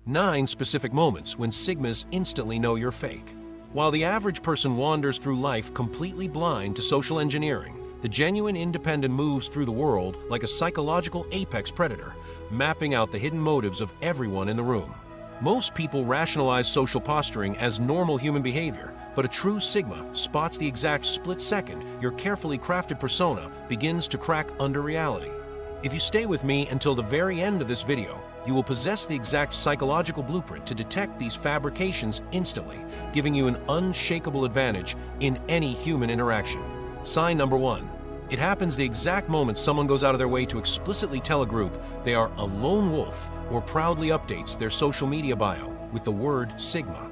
9 specific moments when Sigmas instantly know you're fake. While the average person wanders through life completely blind to social engineering, the genuine independent moves through the world like a psychological apex predator, mapping out the hidden motives of everyone in the room. Most people rationalize social posturing as normal human behavior, but a true Sigma spots the exact split second your carefully crafted persona begins to crack under reality. If you stay with me until the very end of this video, you will possess the exact psychological blueprint to detect these fabrications instantly, giving you an unshakable advantage in any human interaction. Sign number 1. It happens the exact moment someone goes out of their way to explicitly tell a group they are a lone wolf or proudly updates their social media bio with the word Sigma.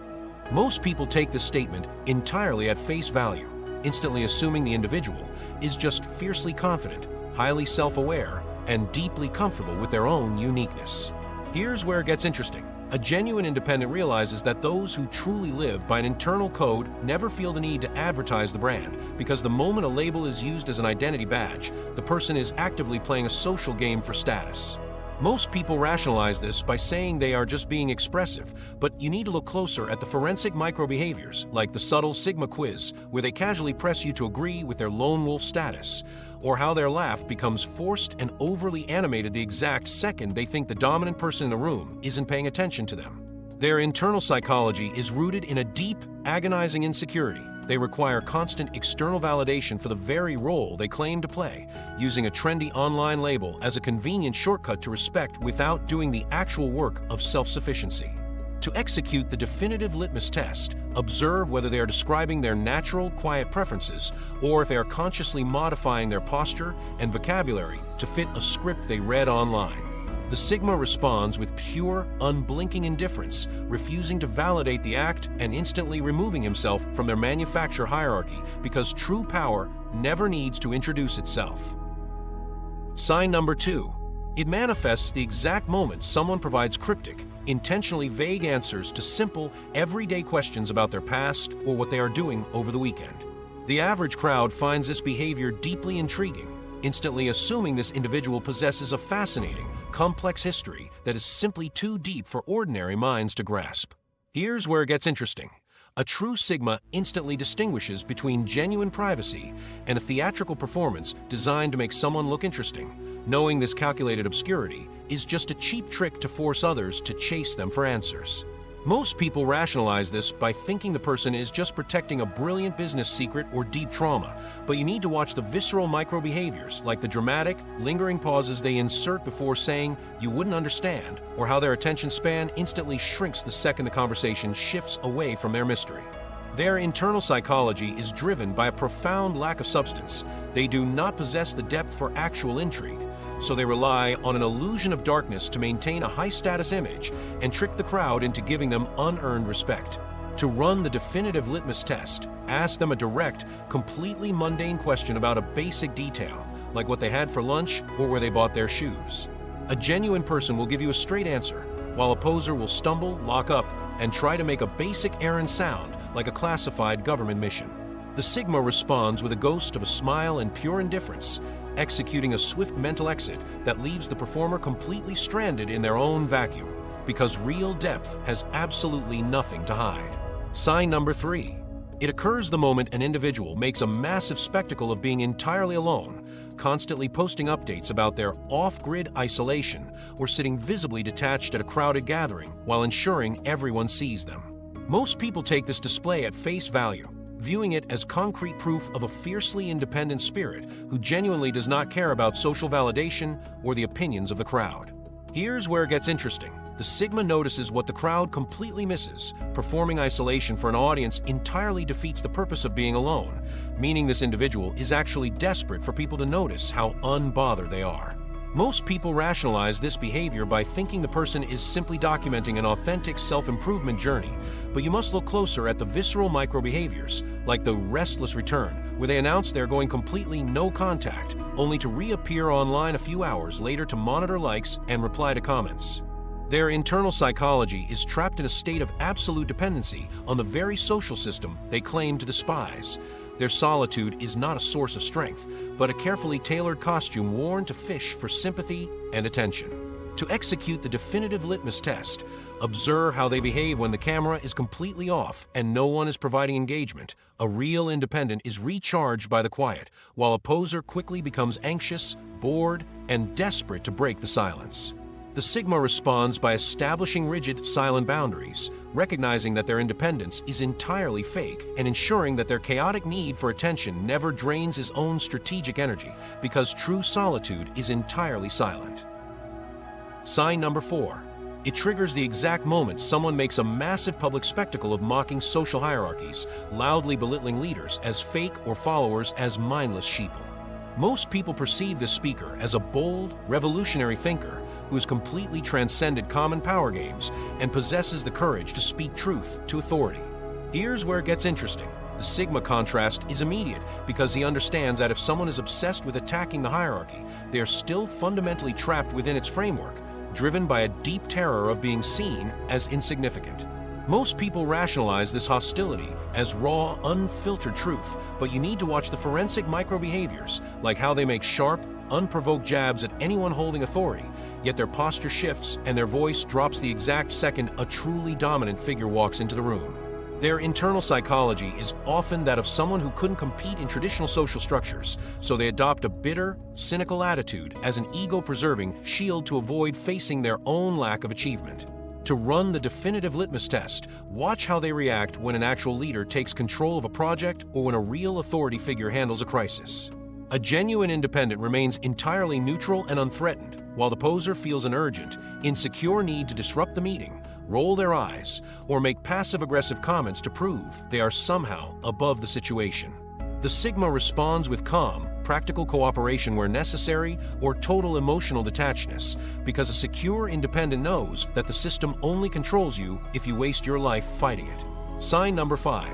Most people take this statement entirely at face value, instantly assuming the individual is just fiercely confident, highly self-aware, and deeply comfortable with their own uniqueness. Here's where it gets interesting. A genuine independent realizes that those who truly live by an internal code never feel the need to advertise the brand, because the moment a label is used as an identity badge, the person is actively playing a social game for status. Most people rationalize this by saying they are just being expressive, but you need to look closer at the forensic micro-behaviors, like the subtle Sigma quiz, where they casually press you to agree with their lone wolf status, or how their laugh becomes forced and overly animated the exact second they think the dominant person in the room isn't paying attention to them. Their internal psychology is rooted in a deep, agonizing insecurity. They require constant external validation for the very role they claim to play, using a trendy online label as a convenient shortcut to respect without doing the actual work of self-sufficiency. To execute the definitive litmus test, observe whether they are describing their natural, quiet preferences, or if they are consciously modifying their posture and vocabulary to fit a script they read online. The Sigma responds with pure, unblinking indifference, refusing to validate the act and instantly removing himself from their manufacturer hierarchy, because true power never needs to introduce itself. Sign number 2. It manifests the exact moment someone provides cryptic, intentionally vague answers to simple, everyday questions about their past or what they are doing over the weekend. The average crowd finds this behavior deeply intriguing, instantly assuming this individual possesses a fascinating, complex history that is simply too deep for ordinary minds to grasp. Here's where it gets interesting. A true Sigma instantly distinguishes between genuine privacy and a theatrical performance designed to make someone look interesting, knowing this calculated obscurity is just a cheap trick to force others to chase them for answers. Most people rationalize this by thinking the person is just protecting a brilliant business secret or deep trauma, but you need to watch the visceral micro-behaviors, like the dramatic, lingering pauses they insert before saying you wouldn't understand, or how their attention span instantly shrinks the second the conversation shifts away from their mystery. Their internal psychology is driven by a profound lack of substance. They do not possess the depth for actual intrigue, so they rely on an illusion of darkness to maintain a high-status image and trick the crowd into giving them unearned respect. To run the definitive litmus test, ask them a direct, completely mundane question about a basic detail, like what they had for lunch or where they bought their shoes. A genuine person will give you a straight answer, while a poser will stumble, lock up, and try to make a basic errand sound like a classified government mission. The Sigma responds with a ghost of a smile and pure indifference, executing a swift mental exit that leaves the performer completely stranded in their own vacuum, because real depth has absolutely nothing to hide. Sign number 3. It occurs the moment an individual makes a massive spectacle of being entirely alone, constantly posting updates about their off-grid isolation or sitting visibly detached at a crowded gathering while ensuring everyone sees them. Most people take this display at face value, viewing it as concrete proof of a fiercely independent spirit who genuinely does not care about social validation or the opinions of the crowd. Here's where it gets interesting. The Sigma notices what the crowd completely misses. Performing isolation for an audience entirely defeats the purpose of being alone, meaning this individual is actually desperate for people to notice how unbothered they are. Most people rationalize this behavior by thinking the person is simply documenting an authentic self-improvement journey, but you must look closer at the visceral micro-behaviors, like the restless return, where they announce they're going completely no contact, only to reappear online a few hours later to monitor likes and reply to comments. Their internal psychology is trapped in a state of absolute dependency on the very social system they claim to despise. Their solitude is not a source of strength, but a carefully tailored costume worn to fish for sympathy and attention. To execute the definitive litmus test, observe how they behave when the camera is completely off and no one is providing engagement. A real independent is recharged by the quiet, while a poser quickly becomes anxious, bored, and desperate to break the silence. The Sigma responds by establishing rigid, silent boundaries, recognizing that their independence is entirely fake and ensuring that their chaotic need for attention never drains his own strategic energy, because true solitude is entirely silent. Sign number 4. It triggers the exact moment someone makes a massive public spectacle of mocking social hierarchies, loudly belittling leaders as fake or followers as mindless sheeple. Most people perceive this speaker as a bold, revolutionary thinker who has completely transcended common power games and possesses the courage to speak truth to authority. Here's where it gets interesting. The Sigma contrast is immediate because he understands that if someone is obsessed with attacking the hierarchy, they are still fundamentally trapped within its framework, driven by a deep terror of being seen as insignificant. Most people rationalize this hostility as raw, unfiltered truth, but you need to watch the forensic micro-behaviors, like how they make sharp, unprovoked jabs at anyone holding authority, yet their posture shifts and their voice drops the exact second a truly dominant figure walks into the room. Their internal psychology is often that of someone who couldn't compete in traditional social structures, so they adopt a bitter, cynical attitude as an ego-preserving shield to avoid facing their own lack of achievement. To run the definitive litmus test, watch how they react when an actual leader takes control of a project or when a real authority figure handles a crisis. A genuine independent remains entirely neutral and unthreatened, while the poser feels an urgent, insecure need to disrupt the meeting, roll their eyes, or make passive-aggressive comments to prove they are somehow above the situation. The Sigma responds with calm, practical cooperation where necessary, or total emotional detachedness, because a secure independent knows that the system only controls you if you waste your life fighting it. Sign number 5.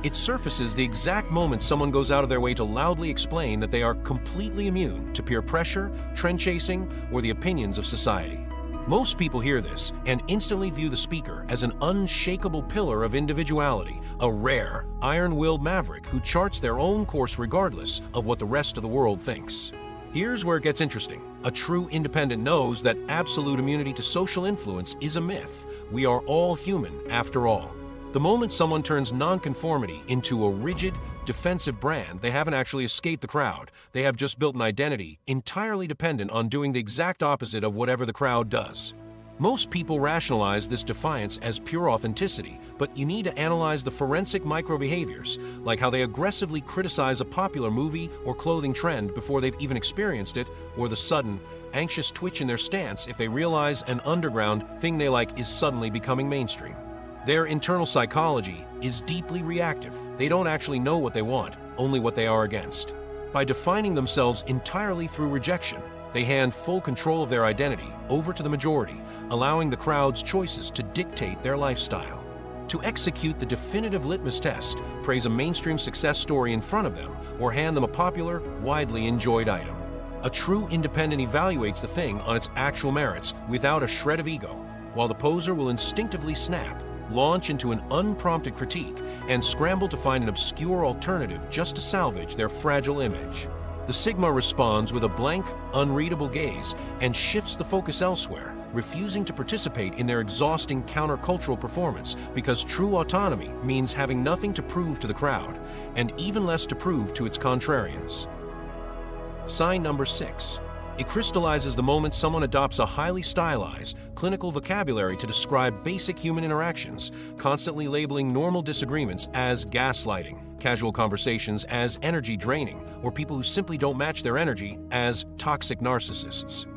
It surfaces the exact moment someone goes out of their way to loudly explain that they are completely immune to peer pressure, trend chasing, or the opinions of society. Most people hear this and instantly view the speaker as an unshakable pillar of individuality, a rare, iron-willed maverick who charts their own course regardless of what the rest of the world thinks. Here's where it gets interesting. A true independent knows that absolute immunity to social influence is a myth. We are all human, after all. The moment someone turns nonconformity into a rigid, defensive brand, they haven't actually escaped the crowd. They have just built an identity entirely dependent on doing the exact opposite of whatever the crowd does. Most people rationalize this defiance as pure authenticity, but you need to analyze the forensic micro-behaviors, like how they aggressively criticize a popular movie or clothing trend before they've even experienced it, or the sudden, anxious twitch in their stance if they realize an underground thing they like is suddenly becoming mainstream. Their internal psychology is deeply reactive. They don't actually know what they want, only what they are against. By defining themselves entirely through rejection, they hand full control of their identity over to the majority, allowing the crowd's choices to dictate their lifestyle. To execute the definitive litmus test, praise a mainstream success story in front of them or hand them a popular, widely enjoyed item. A true independent evaluates the thing on its actual merits without a shred of ego, while the poser will instinctively snap, launch into an unprompted critique, and scramble to find an obscure alternative just to salvage their fragile image. The Sigma responds with a blank, unreadable gaze and shifts the focus elsewhere, refusing to participate in their exhausting countercultural performance because true autonomy means having nothing to prove to the crowd, and even less to prove to its contrarians. Sign number 6. It crystallizes the moment someone adopts a highly stylized, clinical vocabulary to describe basic human interactions, constantly labeling normal disagreements as gaslighting, casual conversations as energy draining, or people who simply don't match their energy as toxic narcissists.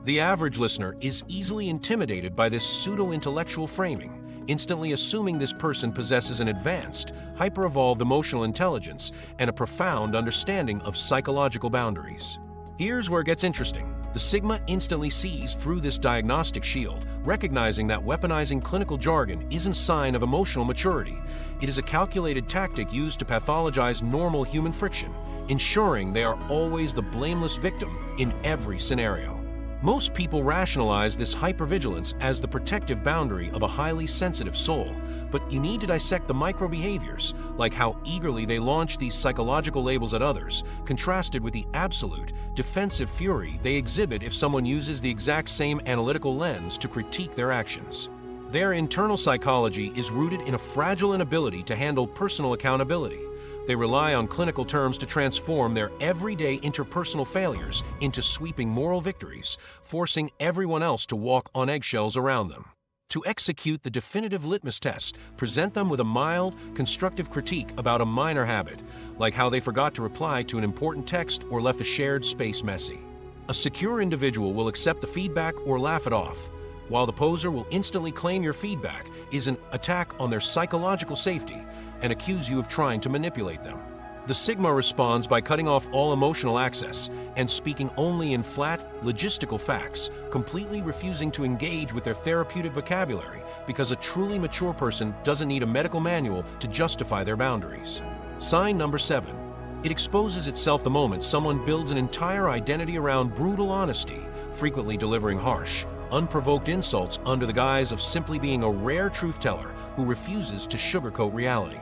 The average listener is easily intimidated by this pseudo-intellectual framing, instantly assuming this person possesses an advanced, hyper-evolved emotional intelligence and a profound understanding of psychological boundaries. Here's where it gets interesting. The Sigma instantly sees through this diagnostic shield, recognizing that weaponizing clinical jargon isn't a sign of emotional maturity. It is a calculated tactic used to pathologize normal human friction, ensuring they are always the blameless victim in every scenario. Most people rationalize this hypervigilance as the protective boundary of a highly sensitive soul, but you need to dissect the micro-behaviors, like how eagerly they launch these psychological labels at others, contrasted with the absolute, defensive fury they exhibit if someone uses the exact same analytical lens to critique their actions. Their internal psychology is rooted in a fragile inability to handle personal accountability. They rely on clinical terms to transform their everyday interpersonal failures into sweeping moral victories, forcing everyone else to walk on eggshells around them. To execute the definitive litmus test, present them with a mild, constructive critique about a minor habit, like how they forgot to reply to an important text or left a shared space messy. A secure individual will accept the feedback or laugh it off, while the poser will instantly claim your feedback is an attack on their psychological safety and accuse you of trying to manipulate them. The Sigma responds by cutting off all emotional access and speaking only in flat, logistical facts, completely refusing to engage with their therapeutic vocabulary because a truly mature person doesn't need a medical manual to justify their boundaries. Sign number 7. It exposes itself the moment someone builds an entire identity around brutal honesty, frequently delivering harsh, unprovoked insults under the guise of simply being a rare truth-teller who refuses to sugarcoat reality.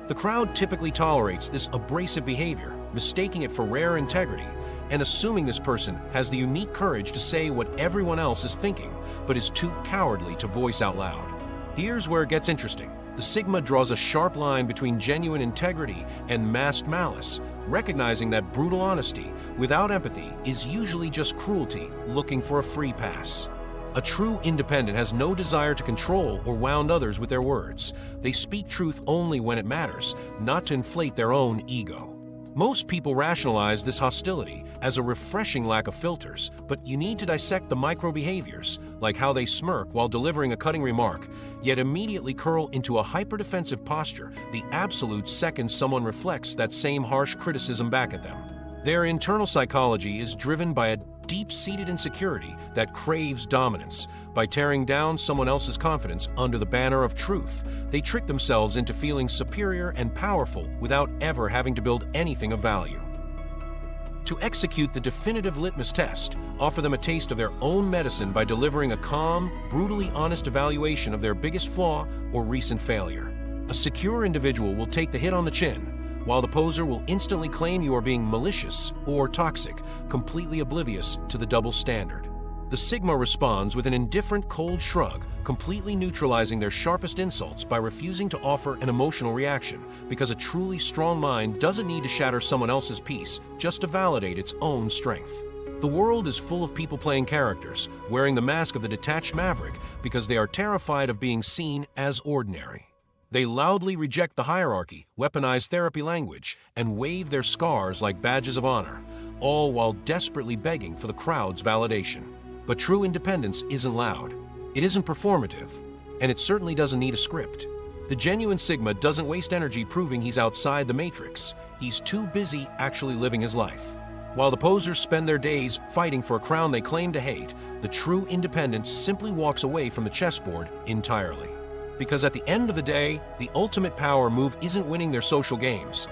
The crowd typically tolerates this abrasive behavior, mistaking it for rare integrity, and assuming this person has the unique courage to say what everyone else is thinking, but is too cowardly to voice out loud. Here's where it gets interesting. The Sigma draws a sharp line between genuine integrity and masked malice, recognizing that brutal honesty without empathy is usually just cruelty looking for a free pass. A true independent has no desire to control or wound others with their words. They speak truth only when it matters, not to inflate their own ego. Most people rationalize this hostility as a refreshing lack of filters, but you need to dissect the micro-behaviors, like how they smirk while delivering a cutting remark, yet immediately curl into a hyper-defensive posture the absolute second someone reflects that same harsh criticism back at them. Their internal psychology is driven by a deep-seated insecurity that craves dominance. By tearing down someone else's confidence under the banner of truth, they trick themselves into feeling superior and powerful without ever having to build anything of value. To execute the definitive litmus test, offer them a taste of their own medicine by delivering a calm, brutally honest evaluation of their biggest flaw or recent failure. A secure individual will take the hit on the chin, while the poser will instantly claim you are being malicious or toxic, completely oblivious to the double standard. The Sigma responds with an indifferent, cold shrug, completely neutralizing their sharpest insults by refusing to offer an emotional reaction, because a truly strong mind doesn't need to shatter someone else's peace just to validate its own strength. The world is full of people playing characters, wearing the mask of the detached maverick because they are terrified of being seen as ordinary. They loudly reject the hierarchy, weaponize therapy language, and wave their scars like badges of honor, all while desperately begging for the crowd's validation. But true independence isn't loud, it isn't performative, and it certainly doesn't need a script. The genuine Sigma doesn't waste energy proving he's outside the matrix. He's too busy actually living his life. While the posers spend their days fighting for a crown they claim to hate, the true independent simply walks away from the chessboard entirely. Because at the end of the day, the ultimate power move isn't winning their social games,